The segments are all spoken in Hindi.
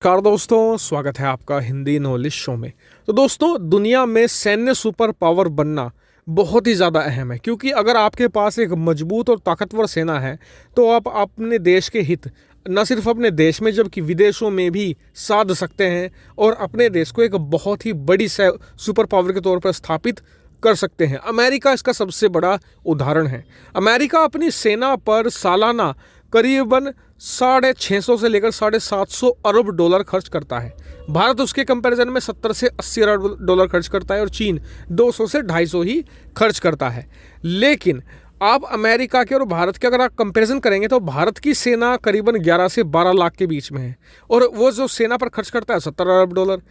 नमस्कार दोस्तों, स्वागत है आपका हिंदी नॉलेज शो में। तो दोस्तों, दुनिया में सैन्य सुपर पावर बनना बहुत ही ज़्यादा अहम है, क्योंकि अगर आपके पास एक मजबूत और ताकतवर सेना है तो आप अपने देश के हित न सिर्फ अपने देश में जबकि विदेशों में भी साध सकते हैं और अपने देश को एक बहुत ही बड़ी सुपर पावर के तौर पर स्थापित कर सकते हैं। अमेरिका इसका सबसे बड़ा उदाहरण है। अमेरिका अपनी सेना पर सालाना करीबन 650 से लेकर 750 अरब डॉलर खर्च करता है। भारत उसके कंपैरिजन में 70 से 80 अरब डॉलर खर्च करता है और चीन 200 से 250 ही खर्च करता है। लेकिन आप अमेरिका के और भारत के अगर आप कंपैरिजन करेंगे तो भारत की सेना करीबन 11 से 12 लाख के बीच में है और वो जो सेना पर खर्च करता है 70 अरब डॉलर।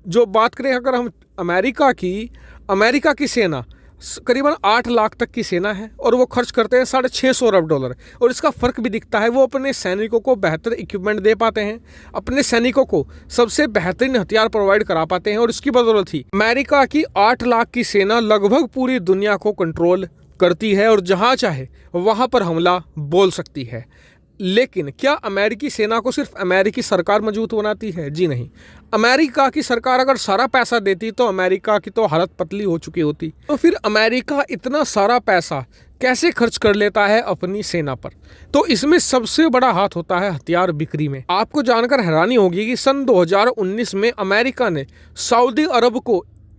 जो बात करें अगर हम अमेरिका की सेना करीबन 8 लाख तक की सेना है और वो खर्च करते हैं 650 अरब डॉलर। और इसका फ़र्क भी दिखता है, वो अपने सैनिकों को बेहतर इक्विपमेंट दे पाते हैं, अपने सैनिकों को सबसे बेहतरीन हथियार प्रोवाइड करा पाते हैं और इसकी बदौलत ही अमेरिका की 8 लाख की सेना लगभग पूरी दुनिया को कंट्रोल करती है और जहाँ चाहे वहाँ पर हमला बोल सकती है। लेकिन क्या अमेरिकी सेना को सिर्फ अमेरिकी सरकार मजबूत बनाती है? जी नहीं। अमेरिका की सरकार अगर सारा पैसा देती तो अमेरिका की तो हालत पतली हो चुकी होती। तो फिर अमेरिका इतना सारा पैसा कैसे खर्च कर लेता है अपनी सेना पर? तो इसमें सबसे बड़ा हाथ होता है हथियार बिक्री में। आपको जानकर हैरानी होगी कि सन 2019 में अमेरिका ने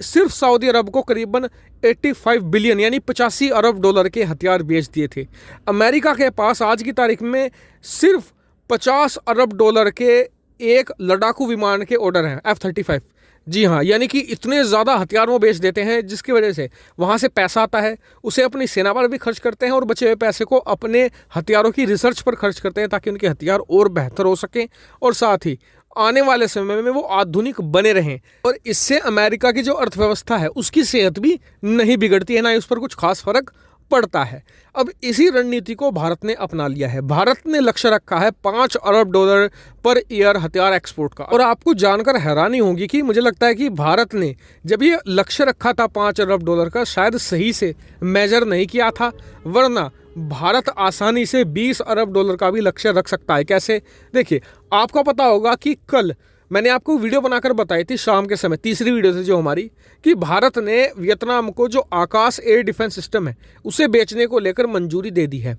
सिर्फ सऊदी अरब को करीबन 85 बिलियन यानी 85 अरब डॉलर के हथियार बेच दिए थे। अमेरिका के पास आज की तारीख में सिर्फ 50 अरब डॉलर के एक लड़ाकू विमान के ऑर्डर हैं, F-35। जी हाँ, यानी कि इतने ज़्यादा हथियार वो बेच देते हैं जिसकी वजह से वहाँ से पैसा आता है, उसे अपनी सेना पर भी खर्च करते हैं और बचे हुए पैसे को अपने हथियारों की रिसर्च पर खर्च करते हैं ताकि उनके हथियार और बेहतर हो सकें और साथ ही आने वाले समय में वो आधुनिक बने रहें। और इससे अमेरिका की जो अर्थव्यवस्था है उसकी सेहत भी नहीं बिगड़ती है, ना ही उस पर कुछ खास फर्क पड़ता है। अब इसी रणनीति को भारत ने अपना लिया है। भारत ने लक्ष्य रखा है 5 अरब डॉलर पर ईयर हथियार एक्सपोर्ट का। और आपको जानकर हैरानी होगी कि मुझे लगता है कि भारत ने जब ये लक्ष्य रखा था 5 अरब डॉलर का, शायद सही से मेजर नहीं किया था, वरना भारत आसानी से 20 अरब डॉलर का भी लक्ष्य रख सकता है। कैसे? देखिए, आपको पता होगा कि कल मैंने आपको वीडियो बनाकर बताई थी शाम के समय, तीसरी वीडियो थी जो हमारी, कि भारत ने वियतनाम को जो आकाश एयर डिफेंस सिस्टम है उसे बेचने को लेकर मंजूरी दे दी है।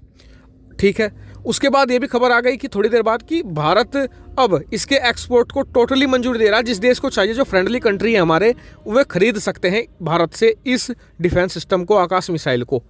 ठीक है, उसके बाद ये भी खबर आ गई कि थोड़ी देर बाद कि भारत अब इसके एक्सपोर्ट को टोटली मंजूरी दे रहा है। जिस देश को चाहिए, जो फ्रेंडली कंट्री है हमारे, वे खरीद सकते हैं भारत से इस डिफेंस सिस्टम को, आकाश मिसाइल को।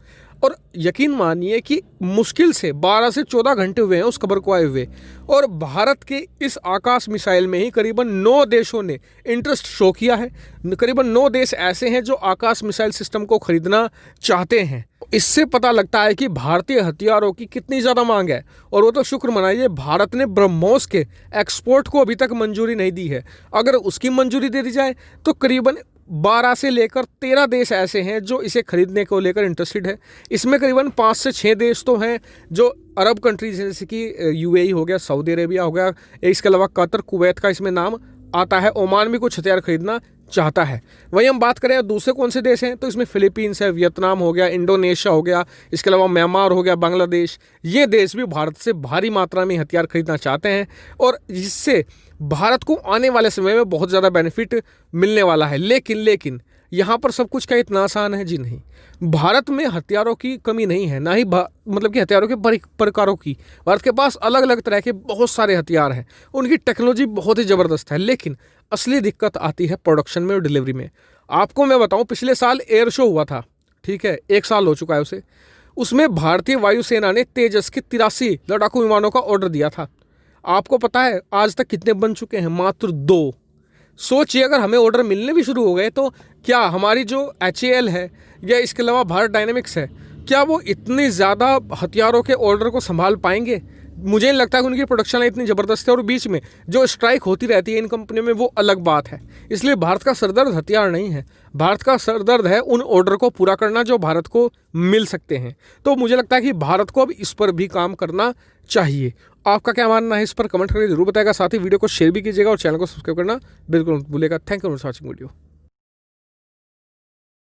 और यकीन मानिए कि मुश्किल से 12 से 14 घंटे हुए हैं उस खबर को आए हुए, और भारत के इस आकाश मिसाइल में ही करीबन 9 देशों ने इंटरेस्ट शो किया है। करीबन 9 देश ऐसे हैं जो आकाश मिसाइल सिस्टम को खरीदना चाहते हैं। इससे पता लगता है कि भारतीय हथियारों की कितनी ज़्यादा मांग है। और वो तो शुक्र मनाइए, भारत ने ब्रह्मोस के एक्सपोर्ट को अभी तक मंजूरी नहीं दी है। अगर उसकी मंजूरी दे दी जाए तो करीबन 12 से लेकर 13 देश ऐसे हैं जो इसे खरीदने को लेकर इंटरेस्टेड है। इसमें करीबन 5 से 6 देश तो हैं जो अरब कंट्रीज हैं, जैसे कि UAE हो गया, सऊदी अरेबिया हो गया, इसके अलावा कतर, कुवैत का इसमें नाम आता है। ओमान भी कुछ हथियार खरीदना चाहता है। वहीं हम बात करें दूसरे कौन से देश हैं तो इसमें फिलीपींस है, वियतनाम हो गया, इंडोनेशिया हो गया, इसके अलावा म्यांमार हो गया, बांग्लादेश। ये देश भी भारत से भारी मात्रा में हथियार खरीदना चाहते हैं और जिससे भारत को आने वाले समय में बहुत ज़्यादा बेनिफिट मिलने वाला है। लेकिन यहाँ पर सब कुछ क्या इतना आसान है? जी नहीं। भारत में हथियारों की कमी नहीं है, ना ही मतलब कि हथियारों के प्रकारों की। भारत के पास अलग अलग तरह के बहुत सारे हथियार हैं, उनकी टेक्नोलॉजी बहुत ही ज़बरदस्त है। लेकिन असली दिक्कत आती है प्रोडक्शन में और डिलीवरी में। आपको मैं बताऊं, पिछले साल एयर शो हुआ था, ठीक है, 1 साल हो चुका है उसे। उसमें भारतीय वायुसेना ने तेजस के 83 लड़ाकू विमानों का ऑर्डर दिया था। आपको पता है आज तक कितने बन चुके हैं? मात्र 2। सोचिए, अगर हमें ऑर्डर मिलने भी शुरू हो गए तो क्या हमारी जो HAL है या इसके अलावा भारत डायनेमिक्स है, क्या वो इतनी ज़्यादा हथियारों के ऑर्डर को संभाल पाएंगे? मुझे नहीं लगता कि उनकी प्रोडक्शन लाइन इतनी ज़बरदस्त है। और बीच में जो स्ट्राइक होती रहती है इन कंपनियों में, वो अलग बात है। इसलिए भारत का सरदर्द हथियार नहीं है, भारत का सरदर्द है उन ऑर्डर को पूरा करना जो भारत को मिल सकते हैं। तो मुझे लगता है कि भारत को अब इस पर भी काम करना चाहिए। आपका क्या मानना है इस पर कमेंट करके जरूर बताएगा। साथ ही वीडियो को शेयर भी कीजिएगा और चैनल को सब्सक्राइब करना बिल्कुल मत भूलिएगा। Thank you for watching video.